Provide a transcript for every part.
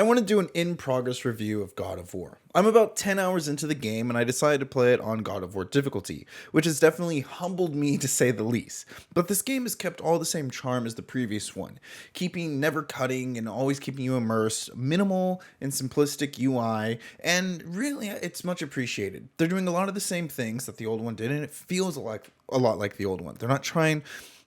I want to do an in-progress review of God of War. I'm about 10 hours into the game and I decided to play it on God of War difficulty, which has definitely humbled me to say the least. But this game has kept all the same charm as the previous one, keeping never cutting and always keeping you immersed, minimal and simplistic UI, and really it's much appreciated. They're doing a lot of the same things that the old one did and it feels a lot like the old one. They're not trying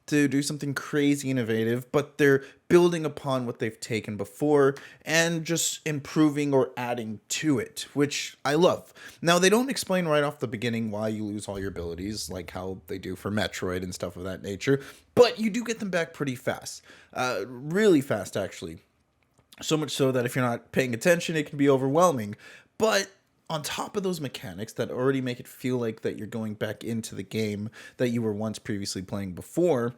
to do something crazy innovative, but they're building upon what they've taken before and just improving or adding to it, which I love. Now, they don't explain right off the beginning why you lose all your abilities, like how they do for Metroid and stuff of that nature, but you do get them back pretty fast. Really fast, actually. So much so that if you're not paying attention, it can be overwhelming. But on top of those mechanics that already make it feel like that you're going back into the game that you were once previously playing before,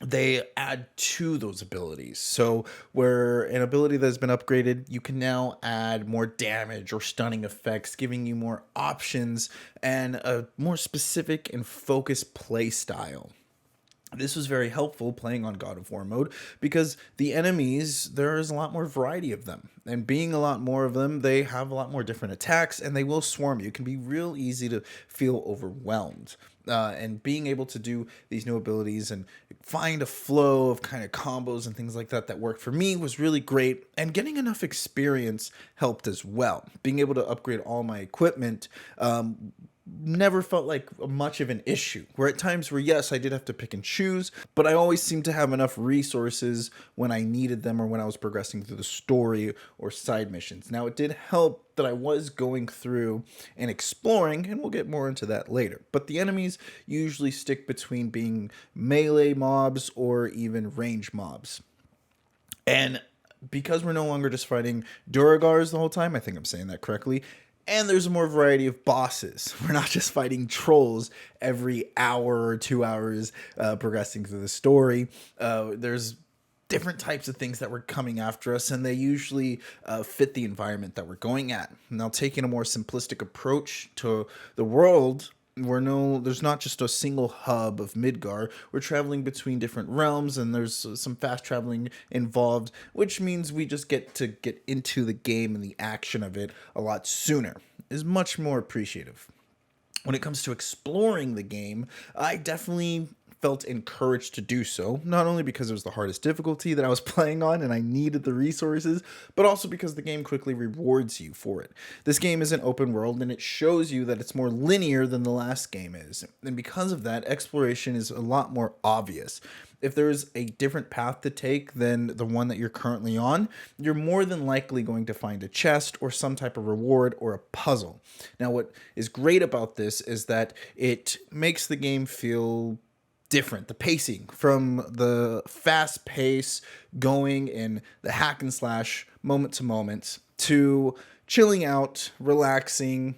they add to those abilities. So where an ability that has been upgraded, you can now add more damage or stunning effects, giving you more options and a more specific and focused play style. This was very helpful playing on God of War mode because the enemies, there is a lot more variety of them. And being a lot more of them, they have a lot more different attacks and they will swarm you. It can be real easy to feel overwhelmed. And being able to do these new abilities and find a flow of kind of combos and things like that that worked for me was really great. And getting enough experience helped as well. Being able to upgrade all my equipment never felt like much of an issue. Where at times where yes, I did have to pick and choose, but I always seemed to have enough resources when I needed them or when I was progressing through the story or side missions. Now it did help that I was going through and exploring, and we'll get more into that later. But the enemies usually stick between being melee mobs or even range mobs. And because we're no longer just fighting Duragars the whole time, I think I'm saying that correctly, and there's a more variety of bosses. We're not just fighting trolls every hour or 2 hours progressing through the story. There's different types of things that were coming after us, and they usually fit the environment that we're going at. Now, taking a more simplistic approach to the world, there's not just a single hub of Midgar. We're traveling between different realms, and there's some fast traveling involved, which means we just get to get into the game and the action of it a lot sooner. Is much more appreciative. When it comes to exploring the game, I definitely felt encouraged to do so, not only because it was the hardest difficulty that I was playing on and I needed the resources, but also because the game quickly rewards you for it. This game is an open world and it shows you that it's more linear than the last game is, and because of that, exploration is a lot more obvious. If there's a different path to take than the one that you're currently on, you're more than likely going to find a chest or some type of reward or a puzzle. Now, what is great about this is that it makes the game feel different. The pacing from the fast pace going in the hack and slash moment to moment to chilling out, relaxing,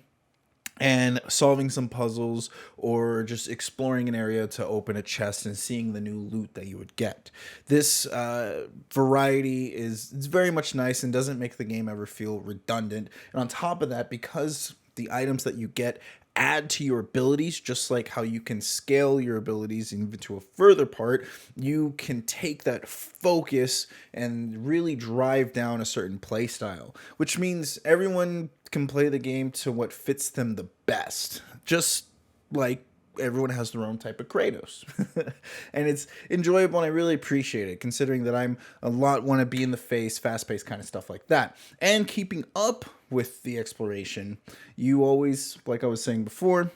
and solving some puzzles or just exploring an area to open a chest and seeing the new loot that you would get. This variety it's very much nice and doesn't make the game ever feel redundant. And on top of that, because the items that you get add to your abilities, just like how you can scale your abilities even to a further part, you can take that focus and really drive down a certain play style, which means everyone can play the game to what fits them the best, just like everyone has their own type of Kratos. And it's enjoyable and I really appreciate it, considering that I'm a lot want to be in the face, fast-paced kind of stuff like that. And keeping up with the exploration, you always, like I was saying before,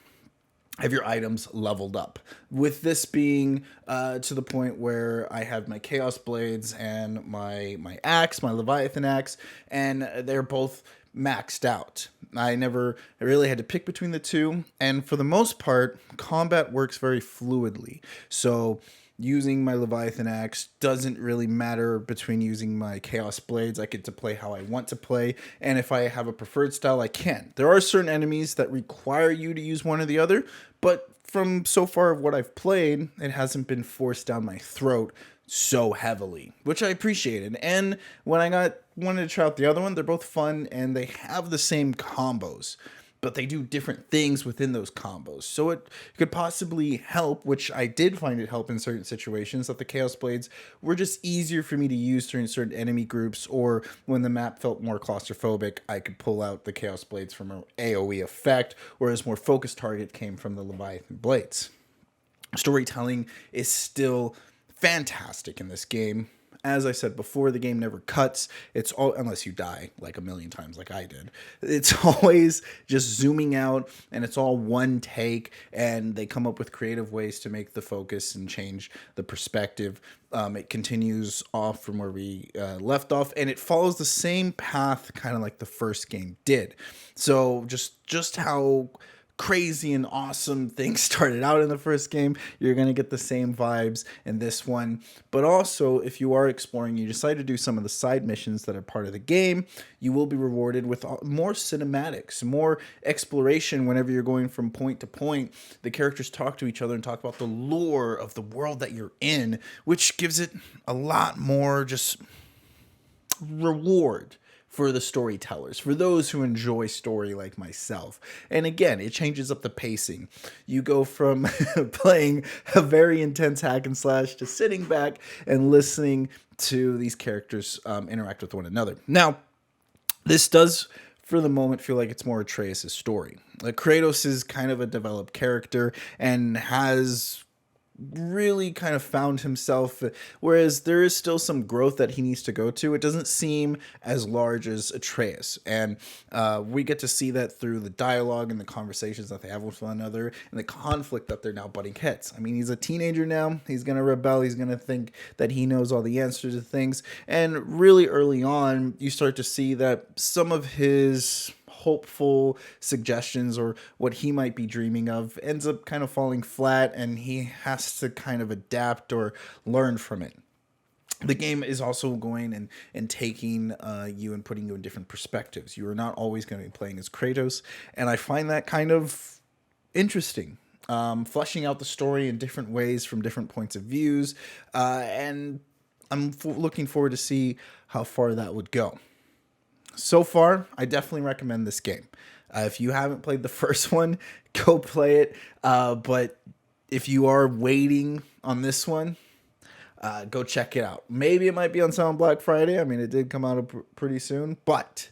have your items leveled up. With this being to the point where I have my Chaos Blades and my axe, my Leviathan axe, and they're both maxed out. I really had to pick between the two, and for the most part, combat works very fluidly. So using my Leviathan axe doesn't really matter between using my Chaos Blades. I get to play how I want to play, and if I have a preferred style, I can. There are certain enemies that require you to use one or the other, but from so far of what I've played, it hasn't been forced down my throat so heavily, which I appreciated. And when I wanted to try out the other one, they're both fun and they have the same combos. but they do different things within those combos. So it could possibly help, which I did find it help in certain situations, that the Chaos Blades were just easier for me to use during certain enemy groups, or when the map felt more claustrophobic, I could pull out the Chaos Blades from an AoE effect, whereas more focused target came from the Leviathan Blades. Storytelling is still fantastic in this game. As I said before, the game never cuts. It's all, unless you die like a million times like I did. It's always just zooming out, and it's all one take, and they come up with creative ways to make the focus and change the perspective. It continues off from where we left off, and it follows the same path kind of like the first game did. So just how crazy and awesome things started out in the first game, you're going to get the same vibes in this one. But also, if you are exploring, you decide to do some of the side missions that are part of the game, you will be rewarded with more cinematics, more exploration. Whenever you're going from point to point, the characters talk to each other and talk about the lore of the world that you're in, which gives it a lot more just reward for the storytellers, for those who enjoy story like myself. And again, it changes up the pacing. You go from playing a very intense hack and slash to sitting back and listening to these characters interact with one another. Now, this does, for the moment, feel like it's more Atreus' story. Like, Kratos is kind of a developed character and has really kind of found himself, whereas there is still some growth that he needs to go to. It doesn't seem as large as Atreus, and we get to see that through the dialogue and the conversations that they have with one another and the conflict that they're now butting heads. I mean, he's a teenager now. He's going to rebel. He's going to think that he knows all the answers to things, and really early on you start to see that some of his hopeful suggestions or what he might be dreaming of ends up kind of falling flat, and he has to kind of adapt or learn from it. The game is also going and taking you and putting you in different perspectives. You are not always going to be playing as Kratos, and I find that kind of interesting. Fleshing out the story in different ways from different points of views, and I'm looking forward to see how far that would go. So far, I definitely recommend this game. If you haven't played the first one, go play it. But if you are waiting on this one, go check it out. Maybe it might be on sale on Black Friday. I mean, it did come out pretty soon. But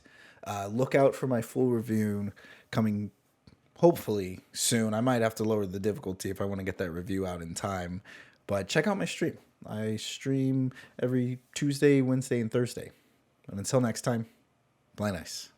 look out for my full review coming hopefully soon. I might have to lower the difficulty if I want to get that review out in time. But check out my stream. I stream every Tuesday, Wednesday, and Thursday. And until next time, play nice.